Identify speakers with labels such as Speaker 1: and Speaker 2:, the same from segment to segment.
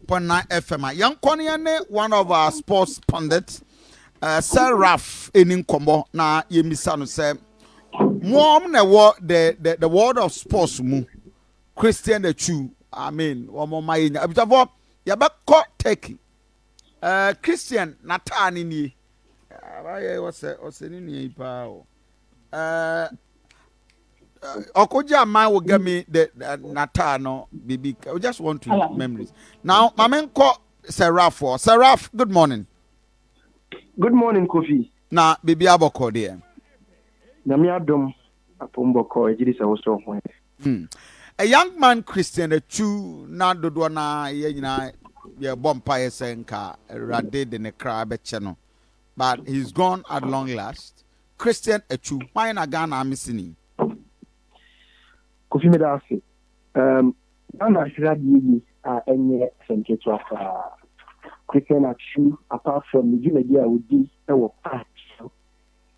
Speaker 1: 101.9 FM. Young Kwaniane, one of our sports pundits, Sir Raph in Kombo, na Yemisano say, Mom, the world of sports, Christian Atsu, I mean, one more my in Abitavo, Yabako Turkey. Christian Natani ni. What's in Nepal? Okoja man will get me the Natano BB. I just want to memories. Now, my man called Seraph. Seraph, good morning.
Speaker 2: Good morning, Kofi.
Speaker 1: Now, Bibi Aboko dear.
Speaker 2: Namiadom Apomboko, it is also one.
Speaker 1: A young man, Christian Atsu, na dodwana ye bompire senka radid in a crab channel. But he's gone at long last. Christian Atsu, mine again I'm missing.
Speaker 2: Kofi Medasi. Nana Shiradi any center to Christian Atsu, apart from the Junadia would be our part.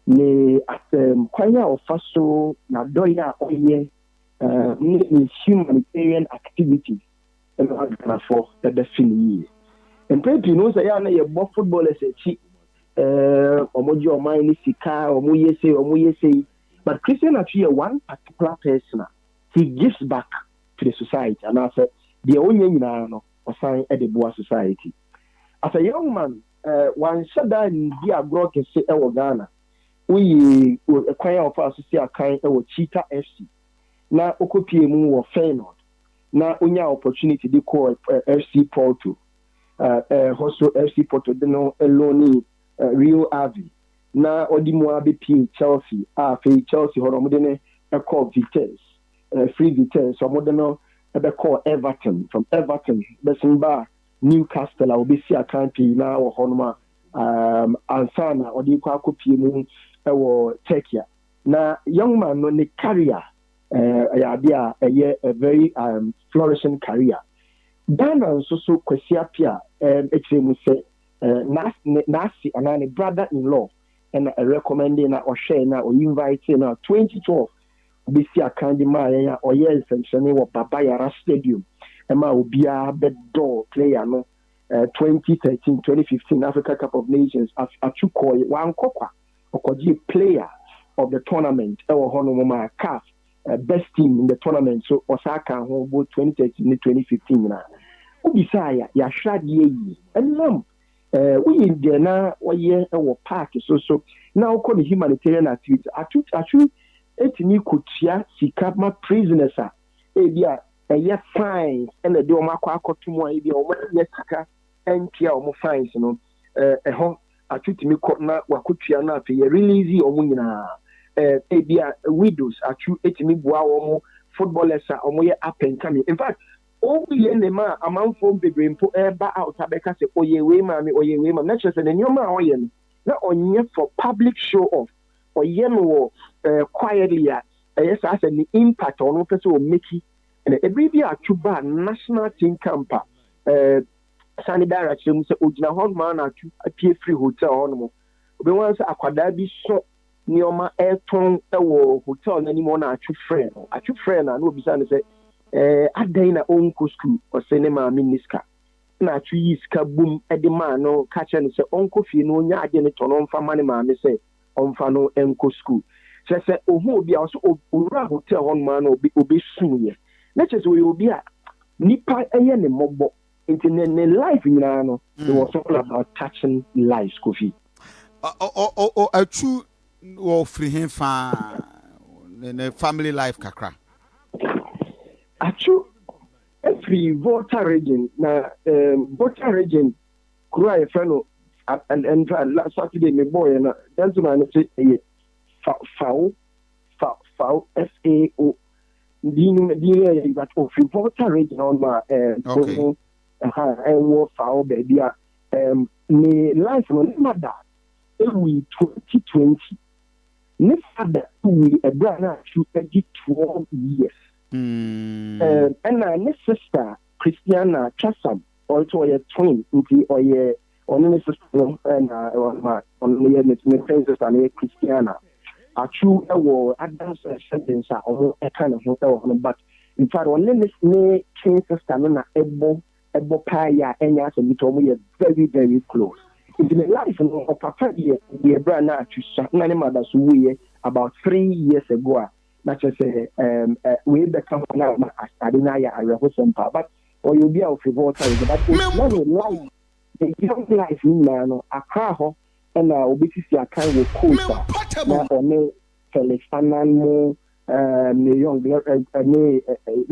Speaker 2: Ne at Kwaya or Faso, Nadoya, Oye, humanitarian activities, and for the destiny. And Pepe knows I am a football as a cheap, Omoji or mine, Sika, or Muyese, but Christian Atsu, one particular person. He gives back to the society, and I said, the only or sign at the Boa society. As a young man, one shut down in the Agrok and say, Ghana, we acquire of us to see a kind of Cheetah FC. Now, Okopiemu or Feyenoord. Now, only opportunity to call FC Porto, also FC Porto, Eloni, Rio Ave. Now, Odimo BP Chelsea, Chelsea, Horomodene, a call Vitesse. Free Vitesse, so modern call Everton. From Everton, Bessimba, Newcastle, I will be see a country now or Honma, Ansana, or the Kwakupi, or Czechia. Now, young man on the career, a very flourishing career. Dana so Kwesiapia, extremely say, Nasi, and a brother in law, and a recommending or sharing or inviting 2012. Bisi akandi ma or yes and wa Baba Yara Stadium Emma Ubia Beddo player no 2013-2015 Africa Cup of Nations Achukoi one kokwa okoji player of the tournament or Honoma CAF best team in the tournament so Osaka ho both 2013-2015 na ubisaya ya shadi enam we in there na oye e park so now call the humanitarian activity atu etini kutia sikama prisoners ebia eye fines and the oma kwa akotumo ebia oma ye sika entia omo fines no ho atutimi ko na wakotua na afi ye release omo nyina ebia widows atu etimi bua omo footballers omo ye up and coming. In fact all we in the man amanfo bebrempo eba out abeka se oye we ma na chese ne nyoma oye na onye for public show off oye no quietly yes as an impact on one person will make it and every year Cuba national team camper Sunny direction say ojina hon man atu appear free hotel on be once akwada bi so nioma eton ewo hotel na nimo na atu friend na no bi say adan na onko school or say ne ma miniska na atu yiska boom e de man no catch and say onko fie no nya ade ne tono mfa mane ma me say onfa no enko school say ohu obi also owura hotel on man obi suye na chese we obi a nipa eye ne mobo into ne life nyina no it was all about touching lives Kofi
Speaker 1: Atsu wo free him fa ne family life kakra
Speaker 2: Atsu every Volta region na Volta region kura e friend and last Saturday me boy na gentleman say FAO FAO dinu but of Volta region on my
Speaker 1: okay
Speaker 2: and wo FAO baby me life no matter we 2020 ne father we a brother to 12 years and my sister Christiana Chasam also a twin into on my sister and on my friends and Christiana Atsu advance sentence or a kind of hotel but in fact on this ne twin sister na ebo Ebopaya and Yas and Mitomo are very, very close. In the life of Papa, the brother to Nanimadas we about 3 years ago. Not just we become now Adinaya Arahosampa, but or you'll be out of water. But it's the young life in Nano, Akaho, and obesity are kind of cool. Now, or Felix Fanamo, the young, a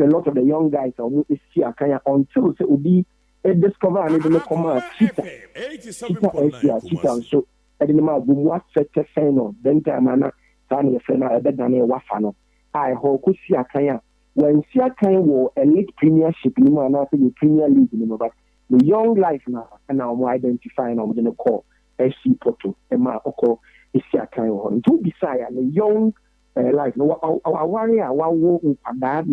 Speaker 2: lot of the young guys are see Akaya until it will be a discover and even come out cheaper. So, I didn't know what set a fan then time. Sani Fena, a better than a wafano. I hope Akaya. When Siakan were elite premiership, you know, and I think the Premier League, you know, but the young life now, and now I'm identifying, I'm going to call SC Porto, Emma Oko, is Siakan. To be sire, the young life, our warrior, our war in Padad,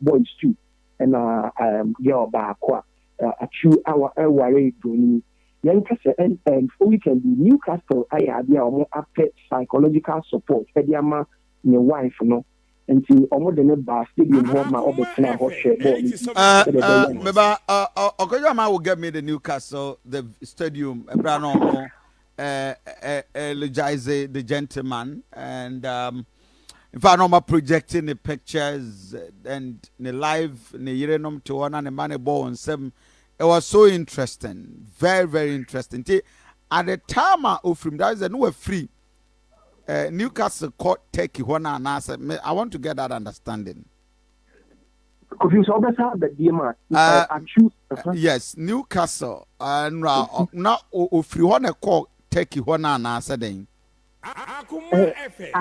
Speaker 2: boys too, and girl Bakwa, a true our warrior to young person, and we can be Newcastle, I have more after psychological support, Ediama, your wife, you know. And see, almost the bar stadium home, my other plan hot shirt.
Speaker 1: Okojama will get me the Newcastle, the stadium, Brano, Legize, the gentleman, and if I know my projecting the pictures and the live, the Yerenum to one and the money ball and seven, it was so interesting, very, very interesting. At the time of him, that is a new free. Newcastle caught Turkey when I want to get that understanding. Yes, Newcastle and now if you want to call Turkey when I said then.
Speaker 2: I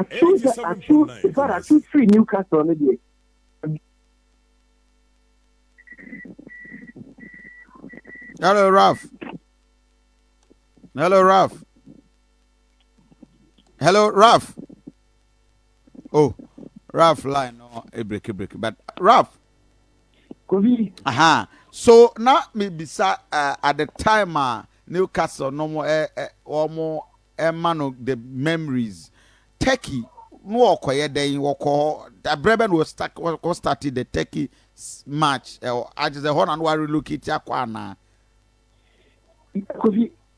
Speaker 2: choose three Newcastle on the day.
Speaker 1: Hello, Raph. Hello, Raph. Hello, Raph. Oh, Raph line. No, a break. But Raph. Aha. So now maybe at the time Newcastle no more or more man of the memories. Turkey no quiet day walk the Bremen was started the Turkey match. I just the one and worry look at Yakwana.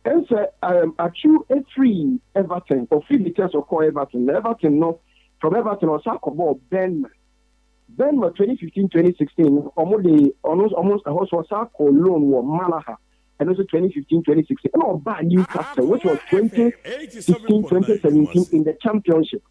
Speaker 1: I choose a three Everton or 3 meters or call Everton. Everton no from Everton or Sarkodie Benma 2015-2016 almost a horse was Sarkodie loan or Malaha and also 2015-2016 and all bad Newcastle which was 2016-2017 in the championship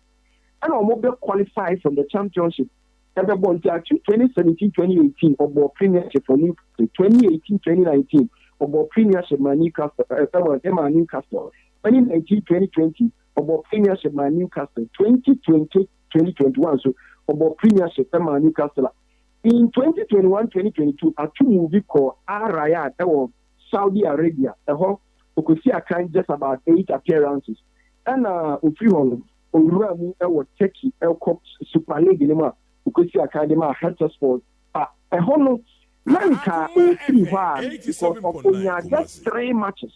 Speaker 1: and almost qualified from the championship. Everyone 2017-2018 or premiership for Newcastle 2018-2019. About premiership, my Newcastle, Newcastle. 2019-2020, about premiership, my Newcastle. 2020-2021, so about premiership, my Newcastle. In 2021-2022, a 2 movie called Arayat, Saudi Arabia. We could see a kind just about 8 appearances. And Ufrion, Uramu, Turkey, Cup Super League, we could see a kind of Hertha Sport. A whole Lanka because of only just 3 matches.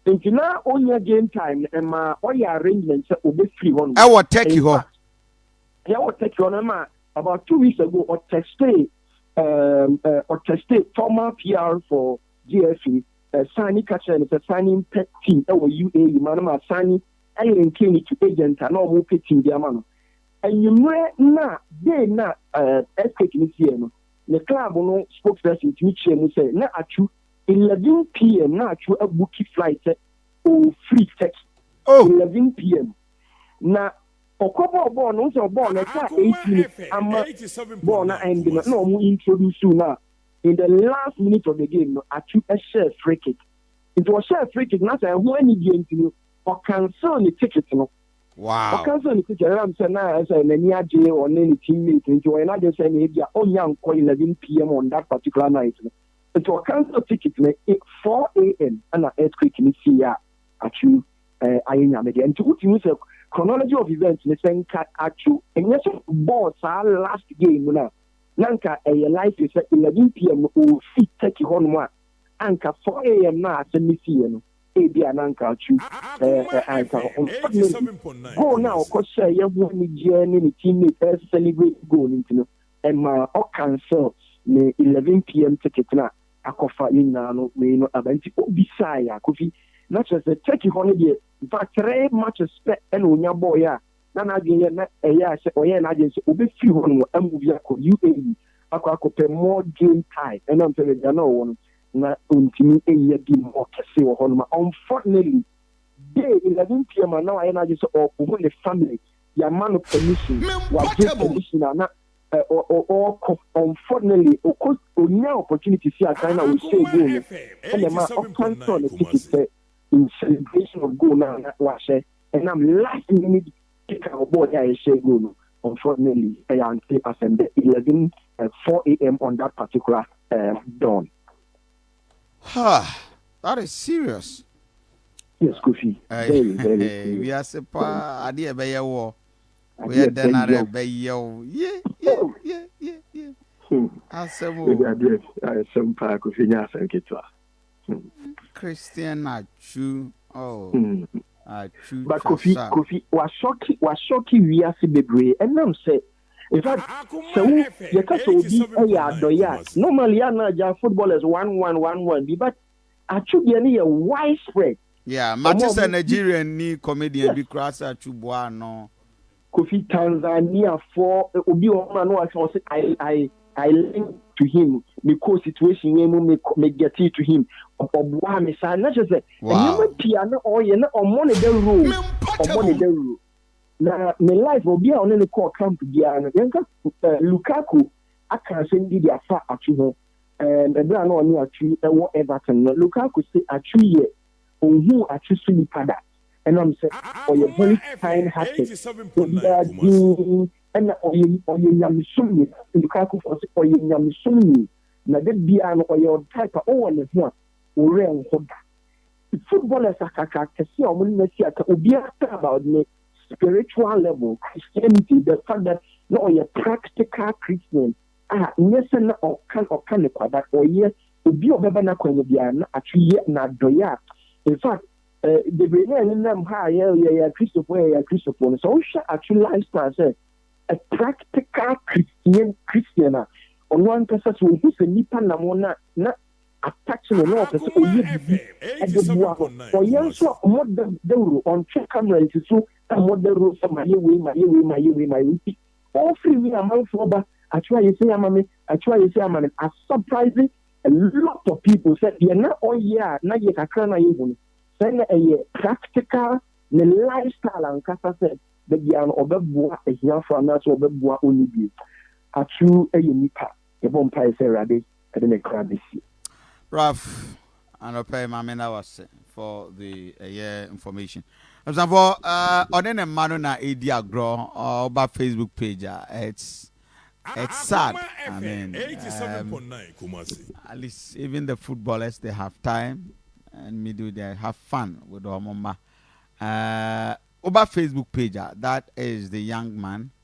Speaker 1: And now only game time and my all your arrangements will be free one. I will take you home.
Speaker 2: I will take you on about 2 weeks ago or tested former PR for GFE, Sani Catcher and it's a signing pet team over UAE, Manama Sani, Iron Clinic to agent and all pet team Diamano. And you know, now they not earthquake this year. The club no spokesperson to me say na at 11 p.m. na at a bookie flight or free text. 11 p.m. Na Akoma born also born at 18 born and no more introduce now in the last minute of the game no at a share free kick. It was share free kick not a who any game to or cancel the ticket no.
Speaker 1: Wow.
Speaker 2: Cancel the ticket. I'm saying now as a near J or any teammate into another saying maybe only 11 p.m. on that particular night. It was cancel ticket at 4 a.m. and an earthquake in Syria. Actually, I am again. To put in the chronology of events, the same cat actually and yes, boss our last game now. Nanka a life is at 11 p.m. or fit take on one. Anka 4 a.m. now at the Missy. Ebi ananka chu anka go now cause you want me journey teammate celebrate goal into and my cancel me 11 p.m. ticket na akofa no we no abanti obisai akofi not just the Turkey holiday. In fact, 3 matches spent and onya boy ya na adwene na eya se oye na adwene se obe fi ho no amuvi akọ UAE akọ more game time and I'm telling you no one na ontimi eya bi more kese wo ho no. Unfortunately day 11 p.m. now I na just or the family ya man permission wa get permission na or unfortunately onya opportunity see China will say go and the man cancel the ticket in celebration of goal now and I'm last minute pick our board I say goal. Unfortunately, I am at 11 at 4 a.m. on that particular dawn.
Speaker 1: That is serious.
Speaker 2: Yes, Kofi. Very, very serious.
Speaker 1: We are sepa adi ebe ye wo. We are denare ebe ye wo. Yeah. Asemo.
Speaker 2: We are there. Some pa Kofi nya sanketwa.
Speaker 1: Christian Atsu. Oh. Atsu.
Speaker 2: But Kofi was shocking we are bebre. And I'm say, in fact, so you can be normally footballers 1-1, but Atsu be a widespread.
Speaker 1: Yeah, Manchester Nigerian ni comedian be cross Atsu boa no.
Speaker 2: Kofi Tanzania for obi o man no I link to him because situation we me get it to him oboa me say na just say you pia na o ye na o money the rule na me life obi a on ne call camp dia na yenka Lukaku aka sendi dia fa Atsu ho and ebra na oni Atsu e wo Everton no Lukaku say Atsu ye onhu Atsu suni pada and I'm saying or you very kind hearted and or you yamisumi Lukaku for you yamisumi na de bia no or your type o ne ho ore enho da footballers akaka kesi o mun na si aka obi ata about me spiritual level Christianity the fact that no you practical Christian yes na o kan ne kwada o ye obi obeba na kwanya bia na atwe na doya in fact the brain in them high yeah Christopher so actually lifestyle say a practical Christian on one person who is a nipa na mona na attaching no person o ye bi e de bua for yen so model the on check camera is so model ro so my way all free we amount for ba atwa you say amame as surprising a lot of people said you na all year na ye kakra na you then a practical the lifestyle and kasa said the bian obebua a here from us obebua only be Atsu a unipa a vampire say rabbit and then a crab this year.
Speaker 1: Raph and pay my men was for the information. As for on any man na AD grow or by Facebook page it's sad. I mean, at least even the footballers they have time. And me do they have fun with our mama. Over Facebook page, that is the young man